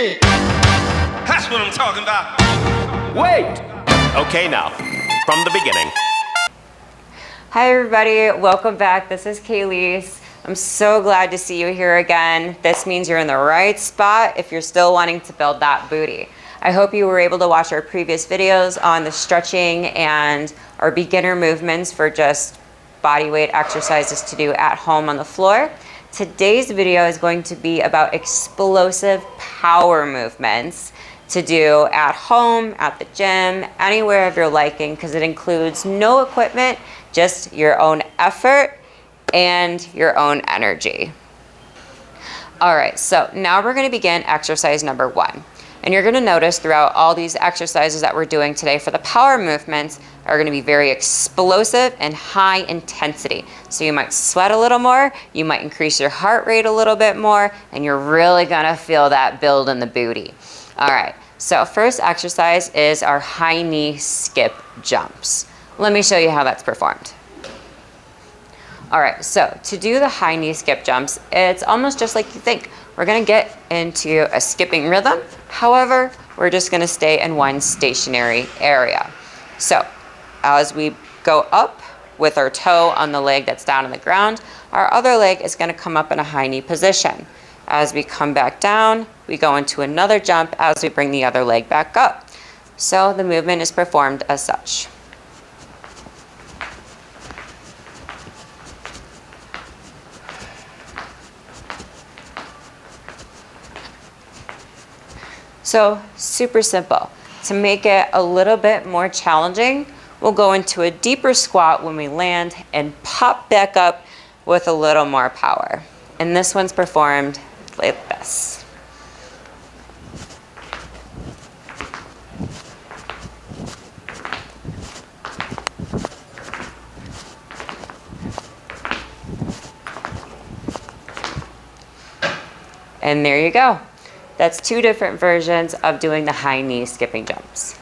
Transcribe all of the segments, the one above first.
shit. That's what I'm talking about. Wait! Okay, now, from the beginning. Hi everybody, welcome back. This is Kaylee. I'm so glad to see you here again. This means you're in the right spot if you're still wanting to build that booty. I hope you were able to watch our previous videos on the stretching and our beginner movements for just body weight exercises to do at home on the floor. Today's video is going to be about explosive power movements to do at home, at the gym, anywhere of your liking, because it includes no equipment, just your own effort and your own energy. All right, so now we're going to begin exercise number 1. And you're going to notice throughout all these exercises that we're doing today for the power movements are going to be very explosive and high intensity. So you might sweat a little more, you might increase your heart rate a little bit more, and you're really going to feel that build in the booty. All right, so first exercise is our high knee skip jumps. Let me show you how that's performed. All right, so to do the high knee skip jumps, it's almost just like you think. We're gonna get into a skipping rhythm. However, we're just gonna stay in one stationary area. So as we go up with our toe on the leg that's down on the ground, our other leg is gonna come up in a high knee position. As we come back down, we go into another jump as we bring the other leg back up. So the movement is performed as such. So super simple. To make it a little bit more challenging, we'll go into a deeper squat when we land and pop back up with a little more power. And this one's performed like this. And there you go. That's 2 different versions of doing the high knee skipping jumps.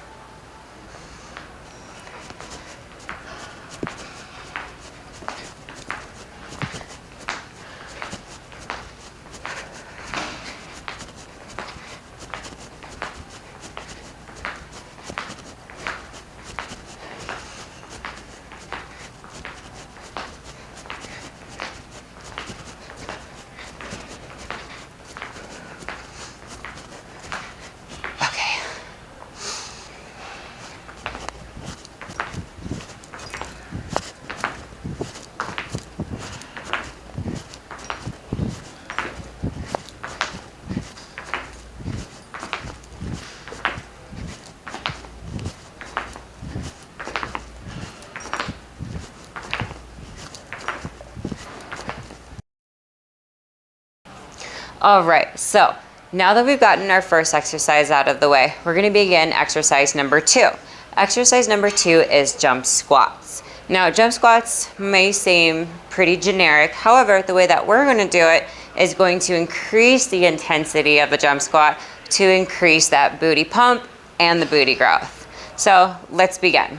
All right, so now that we've gotten our first exercise out of the way, we're gonna begin exercise number 2. Exercise number 2 is jump squats. Now, jump squats may seem pretty generic. However, the way that we're gonna do it is going to increase the intensity of the jump squat to increase that booty pump and the booty growth. So let's begin.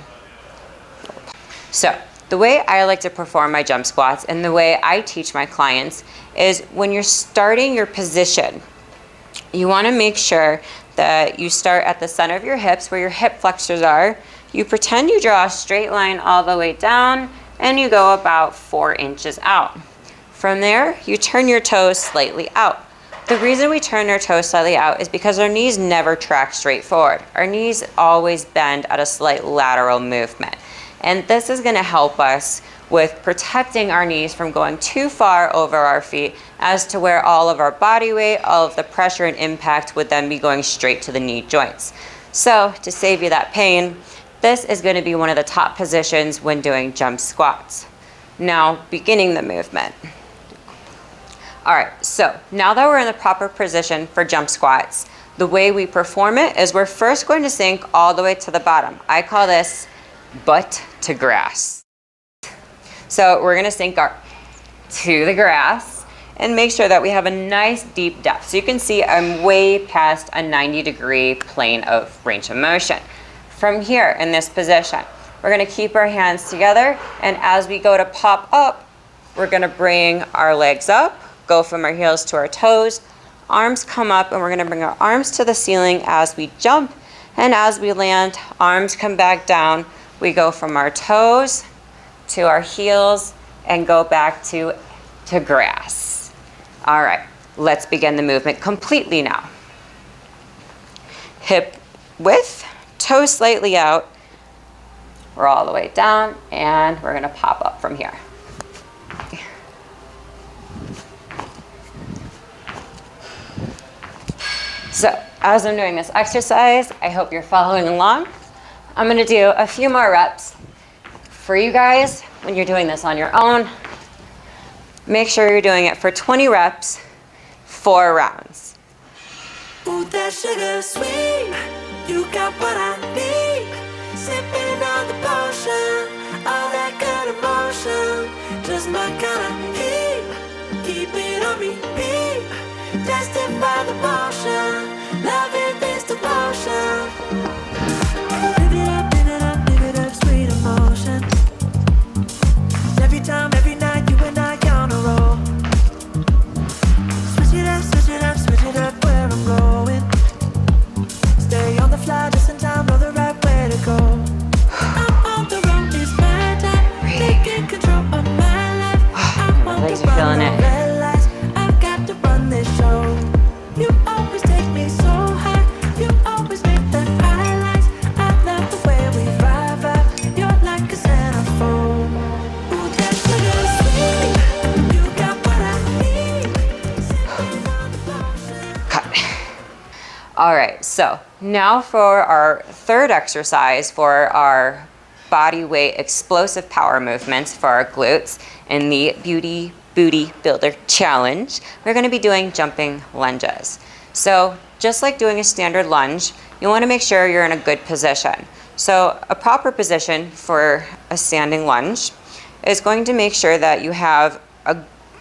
So the way I like to perform my jump squats and the way I teach my clients is when you're starting your position, you want to make sure that you start at the center of your hips where your hip flexors are. You pretend you draw a straight line all the way down and you go about 4 inches out. From there, you turn your toes slightly out. The reason we turn our toes slightly out is because our knees never track straight forward. Our knees always bend at a slight lateral movement. And this is going to help us with protecting our knees from going too far over our feet as to where all of our body weight, all of the pressure and impact would then be going straight to the knee joints. So to save you that pain, this is going to be one of the top positions when doing jump squats. Now, beginning the movement. All right, so now that we're in the proper position for jump squats, the way we perform it is we're first going to sink all the way to the bottom. I call this butt to grass. So we're gonna sink our to the grass and make sure that we have a nice deep depth. So you can see I'm way past a 90-degree plane of range of motion. From here in this position, we're gonna keep our hands together, and as we go to pop up, we're gonna bring our legs up, go from our heels to our toes, arms come up, and we're gonna bring our arms to the ceiling as we jump. And as we land, arms come back down. We go from our toes to our heels and go back to grass. All right, let's begin the movement completely now. Hip width, toes slightly out. We're all the way down, and we're gonna pop up from here. So as I'm doing this exercise, I hope you're following along. I'm gonna do a few more reps. For you guys, when you're doing this on your own, make sure you're doing it for 20 reps, 4 rounds. Ooh, that sugar sweet, you got what I need. Sipping on the potion, all that good emotion, just my kind of heat. Keep it on repeat, tested by the motion, loving this devotion. Live it up, sweet emotion. Every time, every night, you and I on a roll. Switch it up, switch it up, switch it up where I'm going. Stay on the fly, just in time, know the right way to go. I'm on the road, it's my time, taking control of my life. I want legs to are feeling run it. red lights, I've got to run this show. You always take me so high, you always make the highlights. I love the way we vibe, you're like a centerfold. Ooh, that sugar sweet, you got what I need. Sipping on the potion. Cut. All right, so now for our third exercise for our body weight explosive power movements for our glutes in the Beauty Booty Builder Challenge, we're gonna be doing jumping lunges. So just like doing a standard lunge, you wanna make sure you're in a good position. So a proper position for a standing lunge is going to make sure that you have a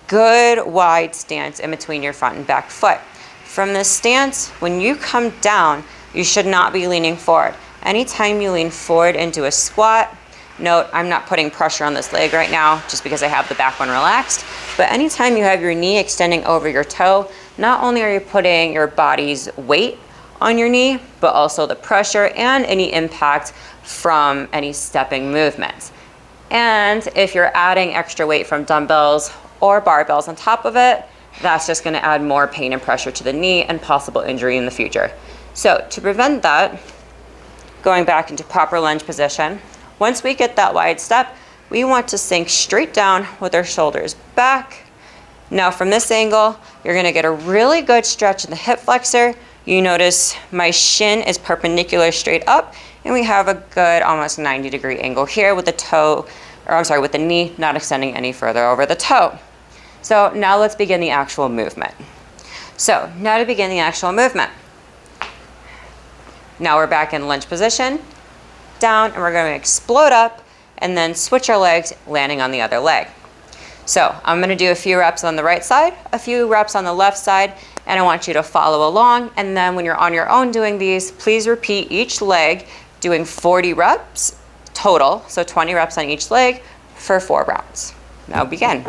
good wide stance in between your front and back foot. From this stance, when you come down, you should not be leaning forward. Anytime you lean forward into a squat, note, I'm not putting pressure on this leg right now just because I have the back one relaxed, but anytime you have your knee extending over your toe, not only are you putting your body's weight on your knee, but also the pressure and any impact from any stepping movements. And if you're adding extra weight from dumbbells or barbells on top of it, that's just gonna add more pain and pressure to the knee and possible injury in the future. So to prevent that, going back into proper lunge position, once we get that wide step, we want to sink straight down with our shoulders back. Now from this angle, you're gonna get a really good stretch in the hip flexor. You notice my shin is perpendicular straight up, and we have a good almost 90-degree angle here with with the knee not extending any further over the toe. So now let's begin the actual movement. So now to begin the actual movement. Now we're back in lunge position, down, and we're gonna explode up and then switch our legs, landing on the other leg. So I'm gonna do a few reps on the right side, a few reps on the left side, and I want you to follow along. And then when you're on your own doing these, please repeat each leg, doing 40 reps total, so 20 reps on each leg for 4 rounds. Now begin.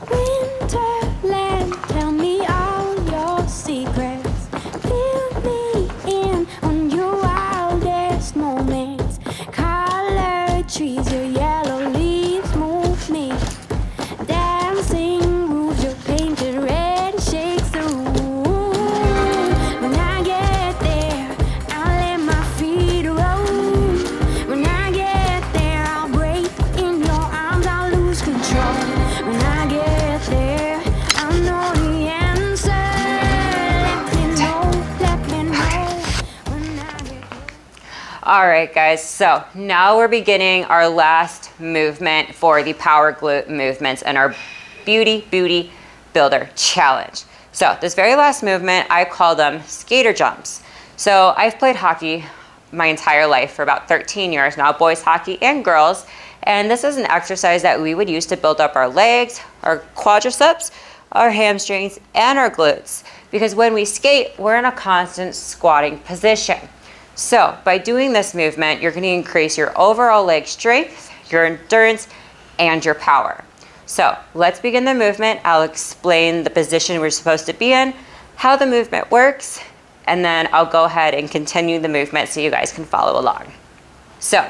Winterland, tell me all your secrets. Fill me in on your wildest moments. Colored trees, your yellow leaves move me. Dancing roofs, your painted red shakes the room. When I get there, I'll let my feet roll. When I get there, I'll break in your arms, I'll lose control. When I get there, I know the answer. Let me know when I get there. All right, guys, so now we're beginning our last movement for the power glute movements and our Beauty Booty Builder Challenge. So this very last movement, I call them skater jumps. So I've played hockey my entire life for about 13 years now, boys hockey and girls. And this is an exercise that we would use to build up our legs, our quadriceps, our hamstrings, and our glutes. Because when we skate, we're in a constant squatting position. So by doing this movement, you're gonna increase your overall leg strength, your endurance, and your power. So let's begin the movement. I'll explain the position we're supposed to be in, how the movement works, and then I'll go ahead and continue the movement so you guys can follow along. So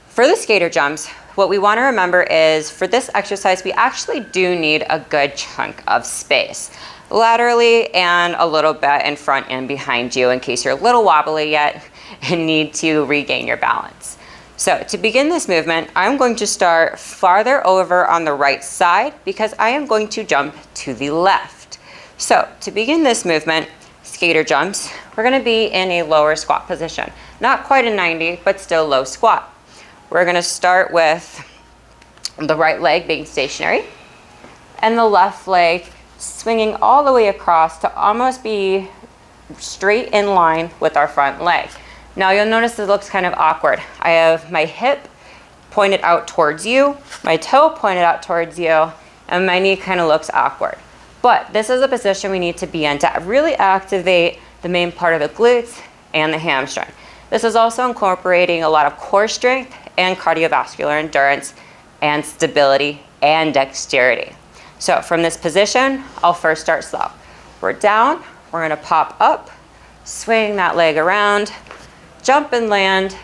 for the skater jumps, what we want to remember is for this exercise, we actually do need a good chunk of space, laterally and a little bit in front and behind you in case you're a little wobbly yet and need to regain your balance. So to begin this movement, I'm going to start farther over on the right side because I am going to jump to the left. So to begin this movement, skater jumps, we're going to be in a lower squat position. Not quite a 90, but still low squat. We're going to start with the right leg being stationary and the left leg swinging all the way across to almost be straight in line with our front leg. Now you'll notice it looks kind of awkward. I have my hip pointed out towards you, my toe pointed out towards you, and my knee kind of looks awkward. But this is a position we need to be in to really activate the main part of the glutes and the hamstring. This is also incorporating a lot of core strength and cardiovascular endurance and stability and dexterity. So from this position, I'll first start slow. We're down, we're gonna pop up, swing that leg around, jump and land,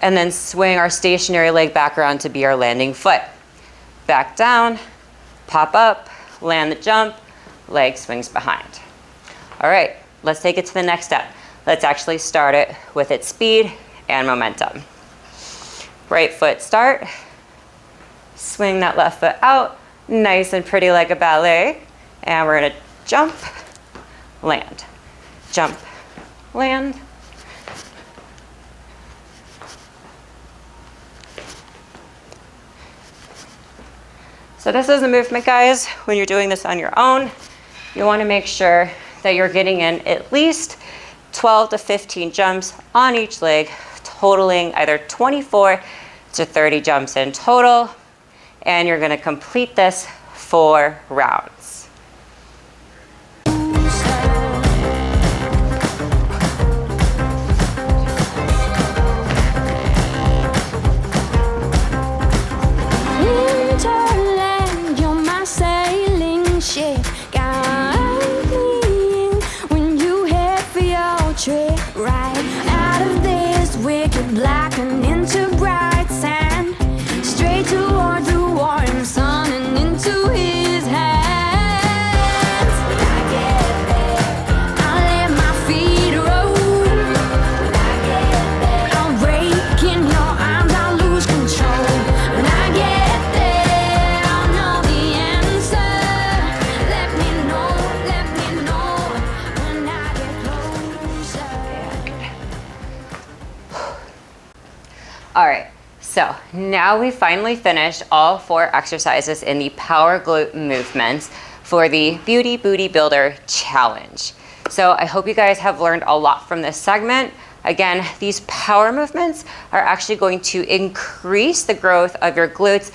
and then swing our stationary leg back around to be our landing foot. Back down, pop up, land the jump, leg swings behind. All right, let's take it to the next step. Let's actually start it with its speed and momentum. Right foot start, swing that left foot out, nice and pretty like a ballet, and we're gonna jump, land, jump, land. So this is the movement, guys. When you're doing this on your own, you want to make sure that you're getting in at least 12 to 15 jumps on each leg, totaling either 24 to 30 jumps in total. And you're going to complete this 4 rounds. Shit, guide me in when you head for your trip, right out of this wicked black and into bright sand, straight towards the warm sun and into his hands. When I get there, I'll let my feet roll. When I get there, I'll break in your arms, I'll lose control. When I get there, I'll know the answer. All right, so now we finally finished all 4 exercises in the power glute movements for the Beauty Booty Builder Challenge. So I hope you guys have learned a lot from this segment. Again, these power movements are actually going to increase the growth of your glutes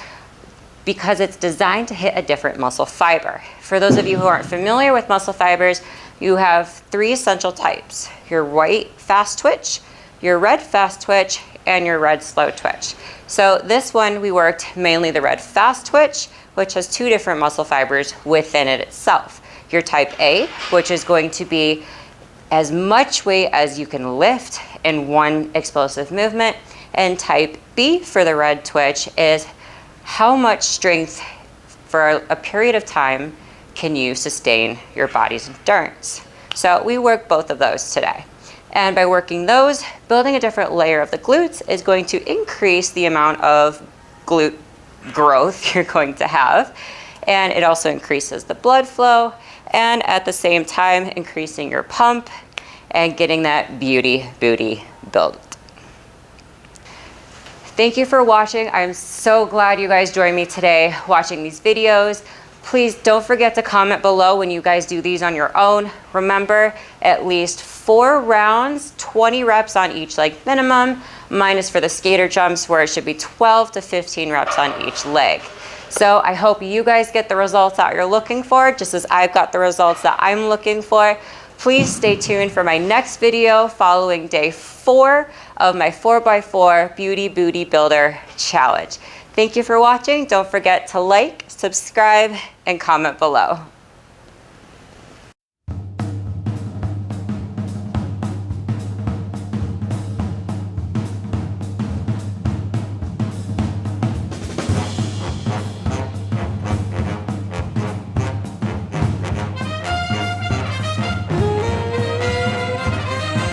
because it's designed to hit a different muscle fiber. For those of you who aren't familiar with muscle fibers, you have 3 essential types: your white fast twitch, your red fast twitch, and your red slow twitch. So this one, we worked mainly the red fast twitch, which has 2 different muscle fibers within it itself. Your type A, which is going to be as much weight as you can lift in one explosive movement. And type B for the red twitch is how much strength for a period of time can you sustain your body's endurance. So we work both of those today. And by working those, building a different layer of the glutes is going to increase the amount of glute growth you're going to have. And it also increases the blood flow, and at the same time, increasing your pump and getting that beauty booty built. Thank you for watching. I'm so glad you guys joined me today watching these videos. Please don't forget to comment below when you guys do these on your own. Remember, at least 4 rounds, 20 reps on each leg minimum, minus for the skater jumps where it should be 12 to 15 reps on each leg. So I hope you guys get the results that you're looking for, just as I've got the results that I'm looking for. Please stay tuned for my next video following day 4 of my 4x4 Beauty Booty Builder Challenge. Thank you for watching. Don't forget to like, subscribe, and comment below.